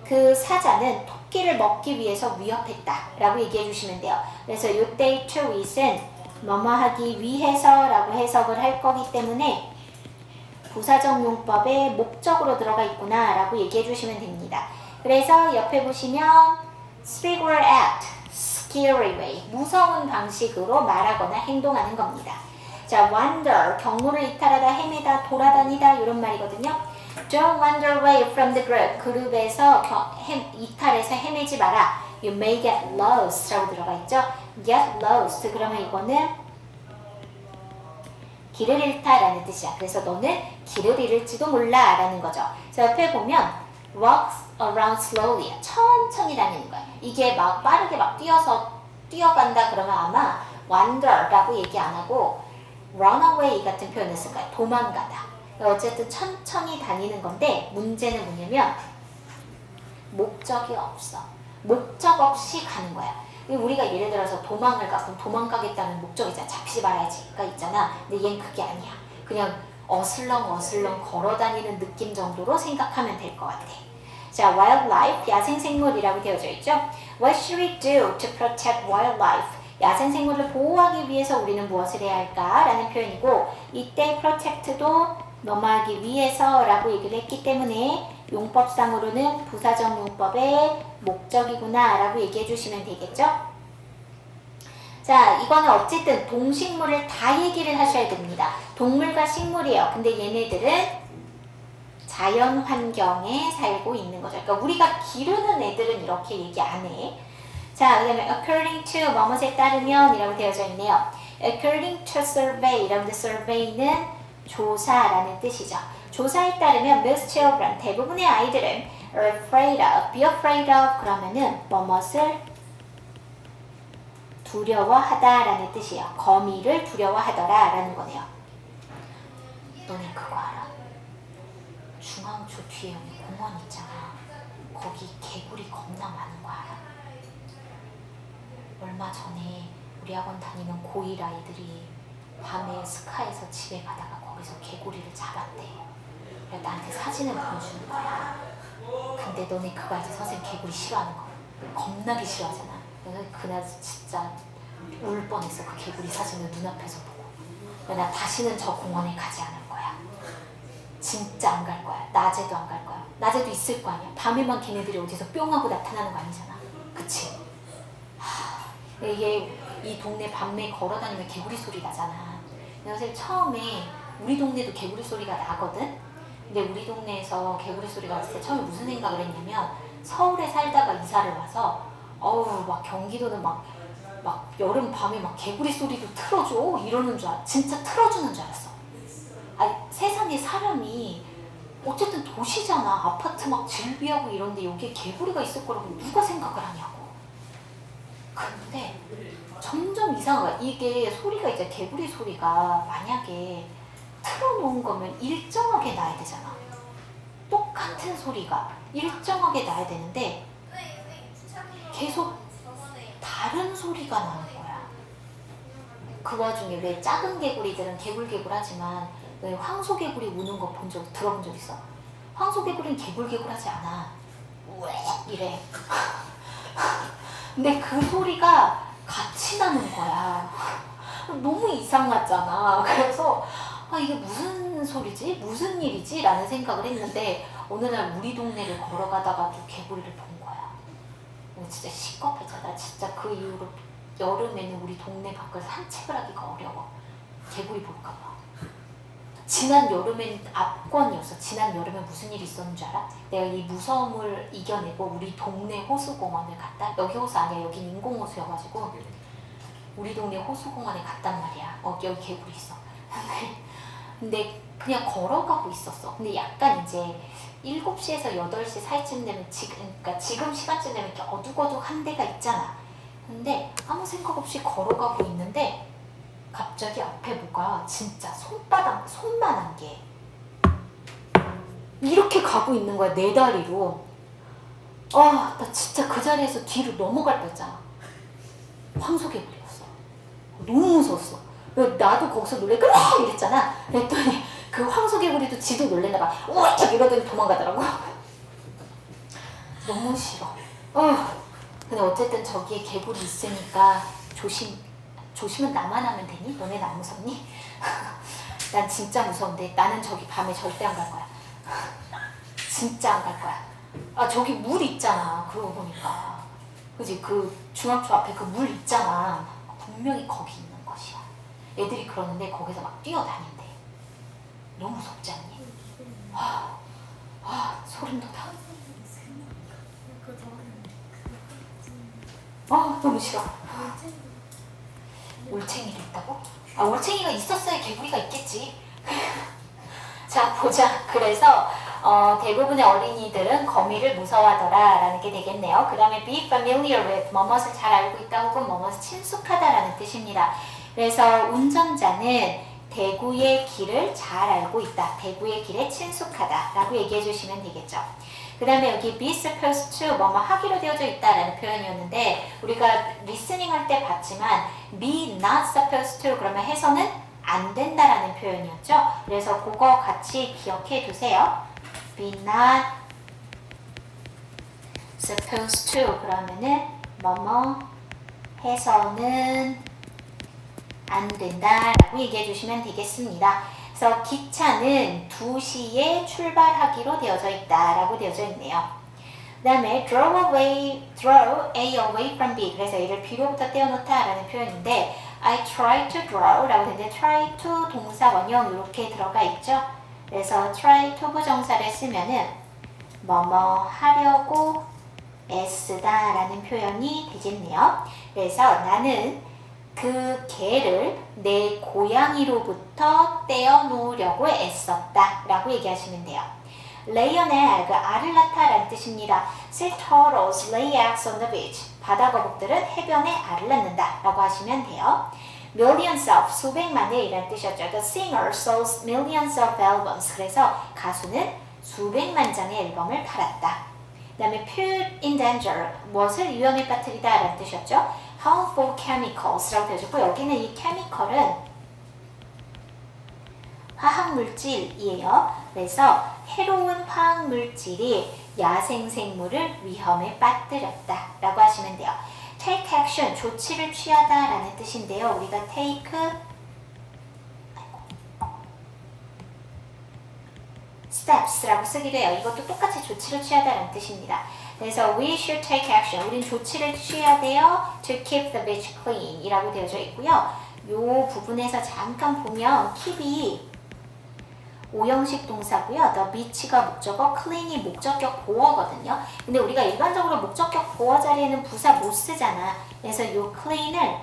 그 사자는 토끼를 먹기 위해서 위협했다 라고 얘기해 주시면 돼요. 그래서 이때 to eat은 뭐뭐 하기 위해서 라고 해석을 할 거기 때문에 부사적 용법에 목적으로 들어가 있구나 라고 얘기해 주시면 됩니다. 그래서 옆에 보시면 speak or act, scary way 무서운 방식으로 말하거나 행동하는 겁니다. 자, wander 경로를 이탈하다, 헤매다, 돌아다니다 이런 말이거든요. Don't wander away from the group 그룹에서 이탈해서 헤매지 마라. You may get lost 라고 들어가 있죠. get lost 그러면 이거는 길을 잃다라는 뜻이야. 그래서 너는 길을 잃을지도 몰라 라는 거죠. 그래서 옆에 보면 walks around slowly 천천히 다니는 거야. 이게 막 빠르게 막 뛰어간다 그러면 아마 wander 라고 얘기 안 하고 run away 같은 표현을 쓸 거야. 도망가다. 어쨌든 천천히 다니는 건데 문제는 뭐냐면 목적이 없어. 목적 없이 가는 거야. 우리가 예를 들어서 도망을 가면 도망가겠다는 목적이잖아. 잡히지 말아야지가 있잖아. 근데 얘는 그게 아니야. 그냥 어슬렁 걸어 다니는 느낌 정도로 생각하면 될 것 같아. 자, wildlife 야생생물이라고 되어져 있죠. What should we do to protect wildlife? 야생생물을 보호하기 위해서 우리는 무엇을 해야 할까? 라는 표현이고 이때 protect도 뭐뭐하기 위해서 라고 얘기를 했기 때문에 용법상으로는 부사적 용법의 목적이구나 라고 얘기해 주시면 되겠죠. 자, 이거는 어쨌든 동식물을 다 얘기를 하셔야 됩니다. 동물과 식물이에요. 근데 얘네들은 자연 환경에 살고 있는 거죠. 그러니까 우리가 기르는 애들은 이렇게 얘기 안 해. 자, 그 다음에 according to 뭐뭐에 따르면 이라고 되어져 있네요. according to survey 이라는데 survey는 조사라는 뜻이죠. 조사에 따르면 most children 대부분의 아이들은 are afraid of, be afraid of 그러면은 뭐뭇을 두려워하다라는 뜻이에요. 거미를 두려워하더라라는 거네요. 너네 그거 알아? 중앙초 뒤에 여기 공원 있잖아. 거기 개구리 겁나 많은 거 알아? 얼마 전에 우리 학원 다니는 고1 아이들이 밤에 스카에서 집에 가다가 거기서 개구리를 잡았대. 그래서 나한테 사진을 보여주는 거야. 근데 너네 그거 알지? 선생님 개구리 싫어하는 거. 겁나게 싫어하잖아. 그래서 그날 진짜 울 뻔했어. 그 개구리 사진을 눈앞에서 보고. 나 다시는 저 공원에 가지 않을 거야. 진짜 안 갈 거야. 낮에도 안 갈 거야. 낮에도 있을 거 아니야. 밤에만 걔네들이 어디서 뿅 하고 나타나는 거 아니잖아. 그치? 이게 이 동네 밤에 걸어다니면 개구리 소리 나잖아. 그래서 처음에 우리 동네도 개구리 소리가 나거든. 근데 우리 동네에서 개구리 소리가 났을 때 처음에 무슨 생각을 했냐면 서울에 살다가 이사를 와서 막 경기도는 막 여름 밤에 막 개구리 소리도 틀어줘 이러는 줄 진짜 틀어주는 줄 알았어. 아니 세상에 사람이 어쨌든 도시잖아. 아파트 막 질비하고 이런데 여기에 개구리가 있을 거라고 누가 생각을 하냐고. 근데 점점 이상한 거야. 이게 소리가 이제 개구리 소리가 만약에 틀어놓은 거면 일정하게 나야 되잖아. 똑같은 소리가 일정하게 나야 되는데 계속 다른 소리가 나는 거야. 그 와중에 왜 작은 개구리들은 개굴개굴 하지만 왜 황소개구리 우는 거 들어본 적 있어? 황소개구리는 개굴개굴 하지 않아. 왜 이래. 근데 그 소리가 같이 나는 거야. 너무 이상하잖아. 그래서 이게 무슨 소리지? 무슨 일이지? 라는 생각을 했는데 어느 날 우리 동네를 걸어가다가 또 개구리를 본 거야. 진짜 시겁했잖아. 진짜 그 이후로 여름에는 우리 동네 밖에서 산책을 하기가 어려워. 개구리 볼까봐. 지난 여름엔 압권이었어. 지난 여름에 무슨 일이 있었는 줄 알아? 내가 이 무서움을 이겨내고 우리 동네 호수공원을 갔다. 여기 호수 아니야. 여긴 인공호수여가지고 우리 동네 호수공원에 갔단 말이야. 여기 개구리 있어. 근데 그냥 걸어가고 있었어. 근데 약간 이제 7시에서 8시 사이쯤 되면 그러니까 지금 시간쯤 되면 이렇게 어둑어둑한 데가 있잖아. 근데 아무 생각 없이 걸어가고 있는데 갑자기 앞에 뭐가 진짜 손만한 게 이렇게 가고 있는 거야. 내 다리로. 나 진짜 그 자리에서 뒤로 넘어갈 뻔했잖아. 황소개구리였어. 너무 무서웠어. 나도 거기서 놀래고 이랬잖아. 그랬더니 그 황소개구리도 지도 놀랬나 봐. 우와 이러더니 도망가더라고. 너무 싫어. 근데 어쨌든 저기에 개구리 있으니까 조심은 나만 하면 되니? 너네 안 무섭니? 난 진짜 무서운데 나는 저기 밤에 절대 안 갈 거야. 진짜 안 갈 거야. 저기 물 있잖아. 그러고 보니까 그지? 그 중학교 앞에 그 물 있잖아. 분명히 거기 있는 것이야. 애들이 그러는데 거기서 막 뛰어다닌대. 너무 무섭지 않니? 소름 돋아. 너무 싫어. 올챙이도 있다고? 올챙이가 있었어야 개구리가 있겠지. 자 보자. 그래서 대부분의 어린이들은 거미를 무서워하더라 라는 게 되겠네요. 그 다음에 be familiar with, 뭐뭇을 잘 알고 있다 혹은 뭐뭇을 친숙하다 라는 뜻입니다. 그래서 운전자는 대구의 길을 잘 알고 있다. 대구의 길에 친숙하다 라고 얘기해 주시면 되겠죠. 그 다음에 여기 be supposed to 뭐뭐 하기로 되어져 있다라는 표현이었는데 우리가 리스닝 할 때 봤지만 be not supposed to 그러면 해서는 안 된다라는 표현이었죠. 그래서 그거 같이 기억해 두세요. be not supposed to 그러면은 뭐뭐 해서는 안 된다라고 얘기해 주시면 되겠습니다. 그래서 기차는 2시에 출발하기로 되어져 있다라고 되어져 있네요. 그 다음에 draw A away from B. 그래서 A를 B로부터 떼어놓다라는 표현인데 I try to draw 라고 되는데 try to 동사 원형 이렇게 들어가 있죠. 그래서 try to 부정사를 쓰면은 뭐뭐 하려고 애쓰다 라는 표현이 되겠네요. 그래서 나는 그 개를 내 고양이로부터 떼어놓으려고 애썼다 라고 얘기하시면 돼요. lay an egg, 알을 낳다 라는 뜻입니다. Sea turtles lay eggs on the beach. 바다거북들은 해변에 알을 낳는다 라고 하시면 돼요. millions of, 수백만의 이라는 뜻이었죠. The singer sold millions of albums. 그래서 가수는 수백만 장의 앨범을 팔았다. 그 다음에 put in danger, 무엇을 위험에 빠뜨리다 라는 뜻이었죠. harmful chemicals라고 되어있고 여기는 이 chemical은 화학물질이에요. 그래서 해로운 화학물질이 야생생물을 위험에 빠뜨렸다 라고 하시면 돼요. take action, 조치를 취하다 라는 뜻인데요. 우리가 take steps라고 쓰기도 해요. 이것도 똑같이 조치를 취하다 라는 뜻입니다. 그래서 we should take action. 우린 조치를 취해야 돼요. To keep the beach clean 이라고 되어져 있고요. 요 부분에서 잠깐 보면 keep이 오형식 동사고요. the beach가 목적어, clean이 목적격 보어거든요. 근데 우리가 일반적으로 목적격 보어 자리에는 부사 못 쓰잖아. 그래서 요 clean을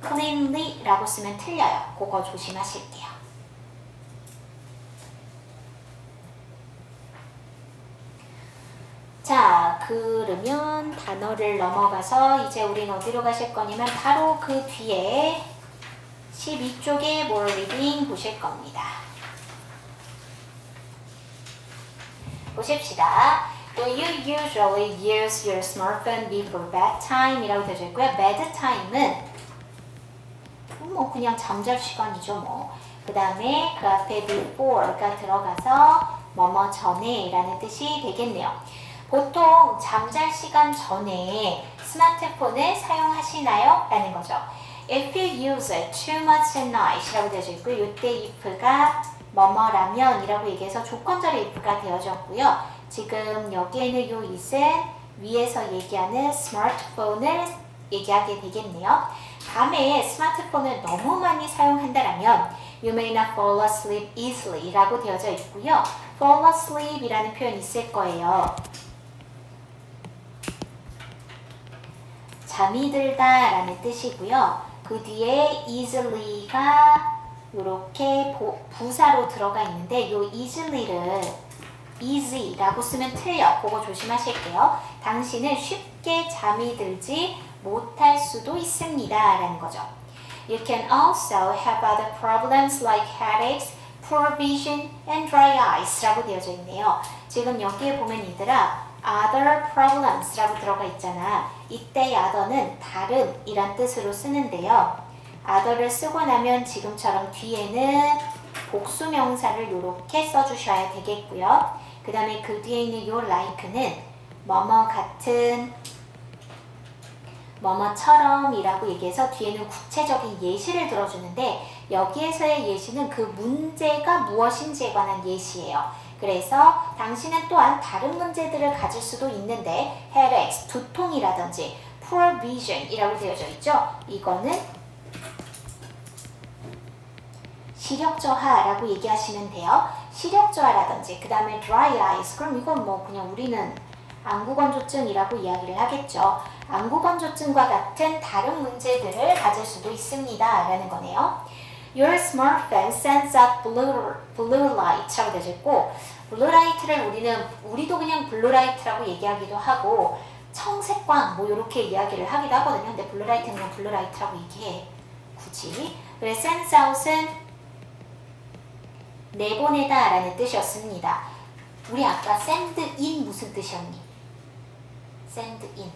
cleanly라고 쓰면 틀려요. 그거 조심하실게요. 자, 그러면 단어를 넘어가서 이제 우린 어디로 가실 거냐면 바로 그 뒤에 12쪽에 more reading 보실 겁니다. 보십시다. Do you usually use your smartphone before bedtime? 이라고 되어 있고요. bedtime은 뭐 그냥 잠잘 시간이죠 뭐. 그 다음에 그 앞에 before가 들어가서 뭐뭐 전에 라는 뜻이 되겠네요. 보통 잠잘 시간 전에 스마트폰을 사용하시나요? 라는 거죠. If you use it too much at night 이라고 되어져 있고요. 이때 if가 뭐뭐라면 이라고 얘기해서 조건절의 if가 되어졌고요. 지금 여기에는 요 it은 위에서 얘기하는 스마트폰을 얘기하게 되겠네요. 밤에 스마트폰을 너무 많이 사용한다라면 You may not fall asleep easily 라고 되어져 있고요. fall asleep 이라는 표현이 있을 거예요. 잠이 들다 라는 뜻이고요. 그 뒤에 easily가 이렇게 부사로 들어가 있는데 이 easily를 easy라고 쓰면 틀려. 그거 조심하실게요. 당신은 쉽게 잠이 들지 못할 수도 있습니다 라는 거죠. You can also have other problems like headaches, poor vision, and dry eyes 라고 되어져 있네요. 지금 여기에 보면 얘들아 other problems 라고 들어가 있잖아. 이때 other는 다른 이란 뜻으로 쓰는데요. other를 쓰고 나면 지금처럼 뒤에는 복수명사를 이렇게 써주셔야 되겠고요. 그 다음에 그 뒤에 있는 요 like는 뭐뭐 같은 뭐뭐처럼 이라고 얘기해서 뒤에는 구체적인 예시를 들어주는데 여기에서의 예시는 그 문제가 무엇인지에 관한 예시예요. 그래서 당신은 또한 다른 문제들을 가질 수도 있는데 headaches, 두통이라든지 poor vision 이라고 되어져 있죠. 이거는 시력저하라고 얘기하시면 돼요. 시력저하라든지 그 다음에 dry eyes 그럼 이건 뭐 그냥 우리는 안구건조증이라고 이야기를 하겠죠. 안구건조증과 같은 다른 문제들을 가질 수도 있습니다 라는 거네요. Your smartphone sends out blue light라고 되어 있고 blue light를 우리도 그냥 blue light라고 얘기하기도 하고 청색광 뭐 이렇게 이야기를 하기도 하거든요. 근데 blue light는 그냥 blue light라고 얘기해 굳이. 그래서 sends out은 내보내다 라는 뜻이었습니다. 우리 아까 send in 무슨 뜻이었니? send in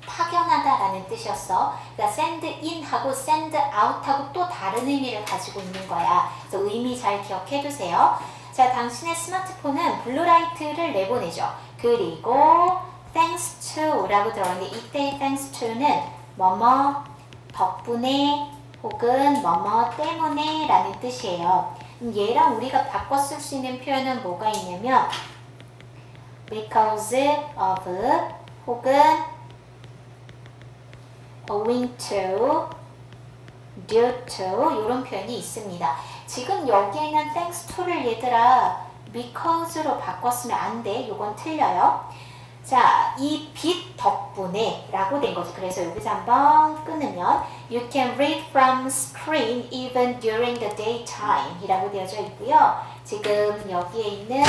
파견하다 라는 뜻이었어. 그러니까 send in 하고 send out 하고 또 다른 의미를 가지고 있는 거야. 그래서 의미 잘 기억해 두세요. 자, 당신의 스마트폰은 블루라이트를 내보내죠. 그리고 thanks to 라고 들어가는데 이때의 thanks to는 뭐뭐 덕분에 혹은 뭐뭐 때문에 라는 뜻이에요. 얘랑 우리가 바꿔 쓸 수 있는 표현은 뭐가 있냐면 because of 혹은 owing to, due to 이런 표현이 있습니다. 지금 여기에 있는 thanks to를 얘들아 because로 바꿨으면 안 돼. 이건 틀려요. 자, 이 빛 덕분에 라고 된 거죠. 그래서 여기서 한번 끊으면 You can read from screen even during the daytime 이라고 되어져 있고요. 지금 여기에 있는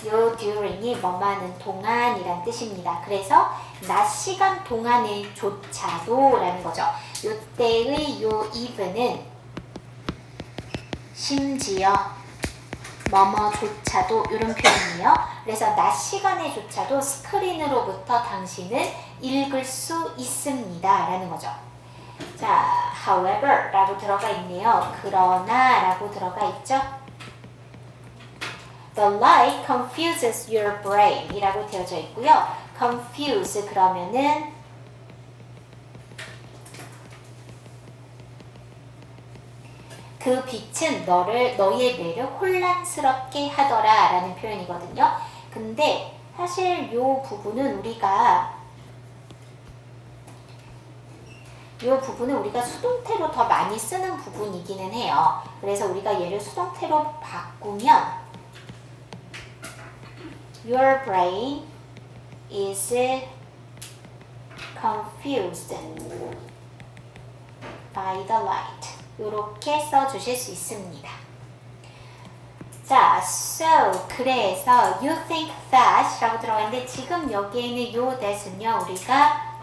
요 during이 뭐뭐하는 동안이란 뜻입니다. 그래서 낮 시간 동안에조차도 라는 거죠. 요때의 요 even은 심지어 뭐뭐조차도 이런 표현이에요. 그래서 낮 시간에조차도 스크린으로부터 당신은 읽을 수 있습니다 라는 거죠. 자, however 라고 들어가 있네요. 그러나 라고 들어가 있죠. The light confuses your brain 이라고 되어져 있고요. confuse 그러면은 그 빛은 너의 뇌를 혼란스럽게 하더라 라는 표현이거든요. 근데 사실 이 부분은 우리가 수동태로 더 많이 쓰는 부분이기는 해요. 그래서 우리가 얘를 수동태로 바꾸면 Your brain is confused by the light. 이렇게 써주실 수 있습니다. 자, so 그래서 you think that 라고 들어가는데 지금 여기에 있는 요 that은요 우리가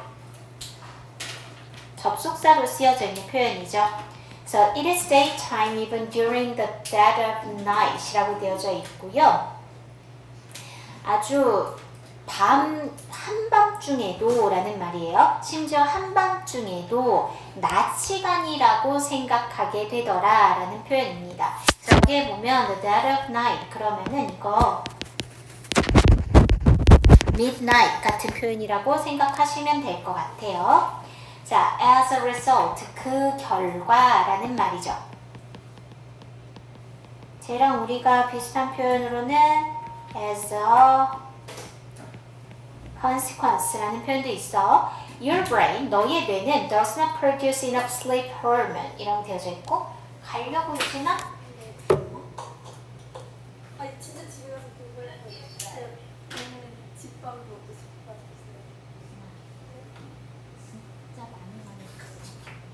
접속사로 쓰여져 있는 표현이죠. So it is daytime even during the dead of night 라고 되어져 있고요. 아주 한밤중에도 라는 말이에요. 심지어 한밤중에도 낮 시간이라고 생각하게 되더라 라는 표현입니다. 여기에 보면 the dead of night 그러면은 이거 midnight 같은 표현이라고 생각하시면 될 것 같아요. 자, as a result 그 결과라는 말이죠. 쟤랑 우리가 비슷한 표현으로는 as a consequence라는 표현도 있어. Your brain, 너의 뇌는 does not produce enough sleep hormone 이라고 되어져 있고 가려고 했지나? 아니 진짜 집에 가서 공부할 거예요. 집밥을 먹고 싶어졌어요. 진짜 많이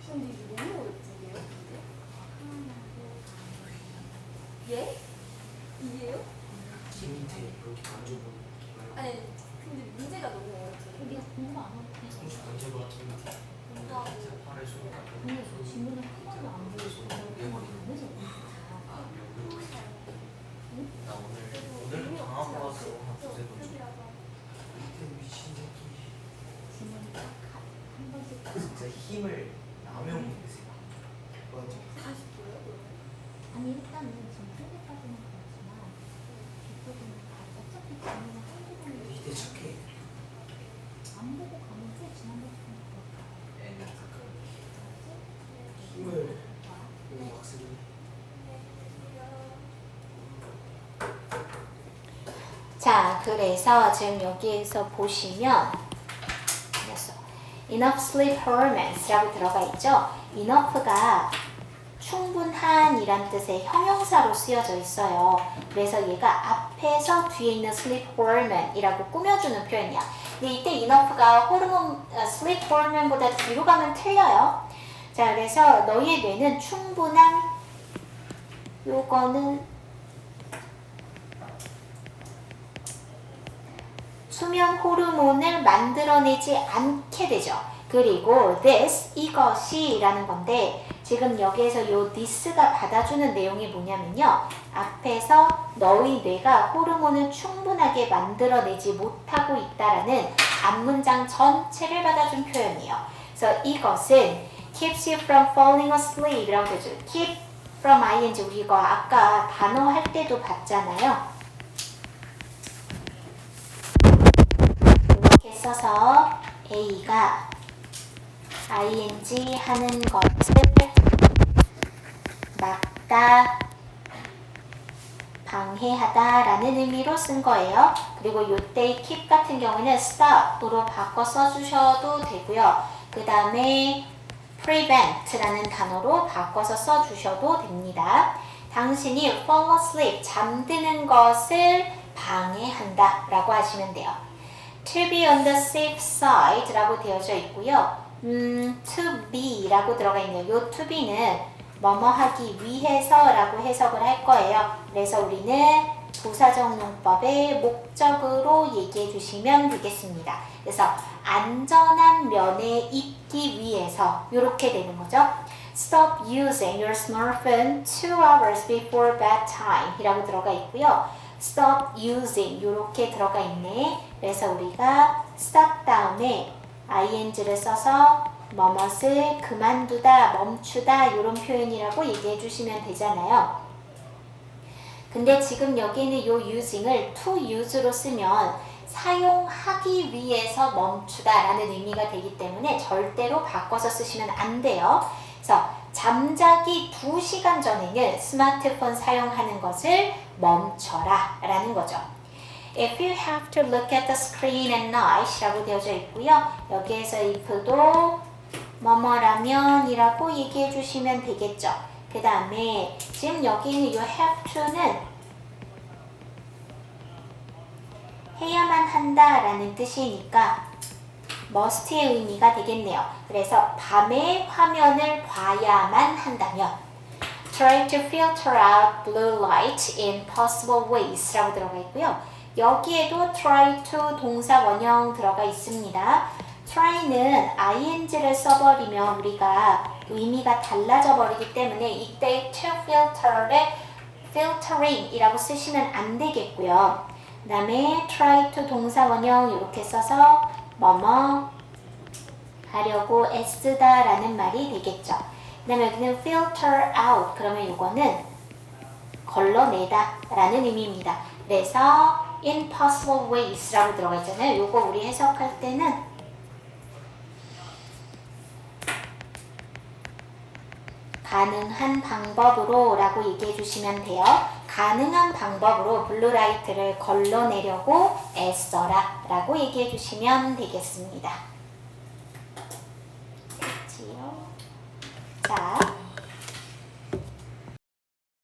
근데 이게 너무 어렵지 이게요? 근데? 예? 이게요? 김 밑에 이렇게 만져보는 게 아니 근데 문제가 너무 어렵죠. 우리가 공부 안 하고 손수 만져봐 김 밑에 팔에 손을 근데 깎고 질문을 한 번도 안 보여주고 옮겨버리는 그래서 아 나 오늘 방학 가서 한 두세 번 좀. 이때 미친 새끼 질문이 딱한 번씩 진짜 힘을 남용 못했어. 맞아. 40도요? 아니 일단은 지금 현재까지는 그렇지만 이쪽은 어차피 질문을 한두 번을 이때 착해. 안 보고 가면 쭉 지나가지고 애는 힘을 막 쓰고. 자, 그래서 지금 여기에서 보시면 그랬어. enough sleep hormones라고 들어가 있죠. enough가 충분한 이란 뜻의 형용사로 쓰여져 있어요. 그래서 얘가 앞에서 뒤에 있는 sleep hormone이라고 꾸며주는 표현이야. 근데 이때 enough가 호르몬, sleep hormone보다 뒤로 가면 틀려요. 자, 그래서 너의 뇌는 충분한 요거는 수면 호르몬을 만들어내지 않게 되죠. 그리고 this, 이것이 라는 건데 지금 여기에서 요 this가 받아주는 내용이 뭐냐면요. 앞에서 너희 뇌가 호르몬을 충분하게 만들어내지 못하고 있다라는 앞문장 전체를 받아준 표현이에요. 그래서 이것은 keeps you from falling asleep 이라고 되죠. keep from ing 우리 이거 아까 단어 할 때도 봤잖아요. 이렇게 써서 A가 ing 하는 것을 막다, 방해하다 라는 의미로 쓴 거예요. 그리고 요때 keep 같은 경우는 stop으로 바꿔 써주셔도 되고요. 그 다음에 prevent라는 단어로 바꿔서 써주셔도 됩니다. 당신이 fall asleep, 잠드는 것을 방해한다 라고 하시면 돼요. To be on the safe side 라고 되어져 있고요. to be 라고 들어가 있네요. 요 to be는 뭐뭐 하기 위해서 라고 해석을 할 거예요. 그래서 우리는 부사적 용법의 목적으로 얘기해 주시면 되겠습니다. 그래서 안전한 면에 있기 위해서 이렇게 되는 거죠. Stop using your smartphone 2 hours before bedtime 이라고 들어가 있고요. Stop using 이렇게 들어가 있네. 그래서 우리가 stop 다음에 ing를 써서 뭐뭇을 그만두다, 멈추다 이런 표현이라고 얘기해 주시면 되잖아요. 근데 지금 여기는 요 using을 to use로 쓰면 사용하기 위해서 멈추다 라는 의미가 되기 때문에 절대로 바꿔서 쓰시면 안 돼요. 그래서 잠자기 2시간 전에는 스마트폰 사용하는 것을 멈춰라 라는 거죠. If you have to look at the screen at night 라고 되어져 있고요. 여기에서 if도 뭐뭐라면 이라고 얘기해 주시면 되겠죠. 그 다음에 지금 여기 있는 이 have to는 해야만 한다 라는 뜻이니까 must의 의미가 되겠네요. 그래서 밤에 화면을 봐야만 한다면 try to filter out blue light in possible ways 라고 들어가 있고요. 여기에도 try to 동사 원형 들어가 있습니다. try는 ing를 써버리면 우리가 의미가 달라져 버리기 때문에 이때 to filter를 filtering 이라고 쓰시면 안 되겠고요. 그 다음에 try to 동사 원형 이렇게 써서 뭐뭐 하려고 애쓰다 라는 말이 되겠죠. 그 다음에 여기는 filter out 그러면 이거는 걸러내다 라는 의미입니다. 그래서 impossible ways 라고 들어가 있잖아요. 요거 우리 해석할 때는 가능한 방법으로 라고 얘기해 주시면 돼요. 가능한 방법으로 블루라이트를 걸러내려고 애써라 라고 얘기해 주시면 되겠습니다. 됐지요? 자,